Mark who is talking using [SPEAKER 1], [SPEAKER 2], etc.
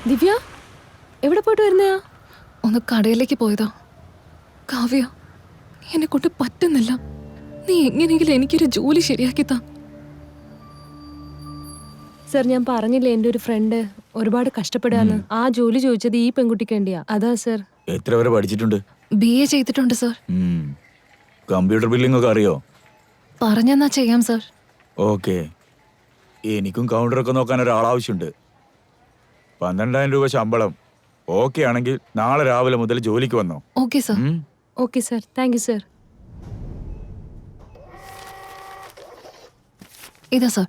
[SPEAKER 1] ദിവ്യ എവിടെ പോയിട്ട് വരുന്നയാ?
[SPEAKER 2] ഒന്ന് കടയിലേക്ക് പോയതാ. കാവ്യ, എന്നെ കൊണ്ട് പറ്റുന്നില്ല. നീ എങ്ങനെയെങ്കിലും എനിക്കൊരു ജോലി ശരിയാക്കിത്താ.
[SPEAKER 1] സർ, ഞാൻ പറഞ്ഞില്ലേ എൻ്റെ ഒരു ഫ്രണ്ട് ഒരുപാട് കഷ്ടപ്പെടാന്ന്. ആ ജോലി ചോദിച്ചത് ഈ പെൺകുട്ടിക്ക് വേണ്ടിയാ. അതാ സർ.
[SPEAKER 3] എത്ര വരെ പഠിച്ചിട്ടുണ്ട്?
[SPEAKER 2] BA ചെയ്തിട്ടുണ്ട് സർ.
[SPEAKER 3] കമ്പ്യൂട്ടർ ബില്ലിംഗ് ഒക്കെ അറിയോ?
[SPEAKER 2] പറഞ്ഞെന്നാ ചെയ്യാം സർ.
[SPEAKER 3] ഓക്കെ, എനിക്കും കൗണ്ടറൊക്കെ നോക്കാൻ ഒരാളാവശ്യമുണ്ട്. 12,000 രൂപ ശമ്പളം. ഓക്കെ ആണെങ്കിൽ നാളെ രാവിലെ മുതൽ ജോലിക്ക് വന്നോ.
[SPEAKER 2] Okay sir.
[SPEAKER 1] Okay sir, thank you sir.
[SPEAKER 2] ഇതാ സർ.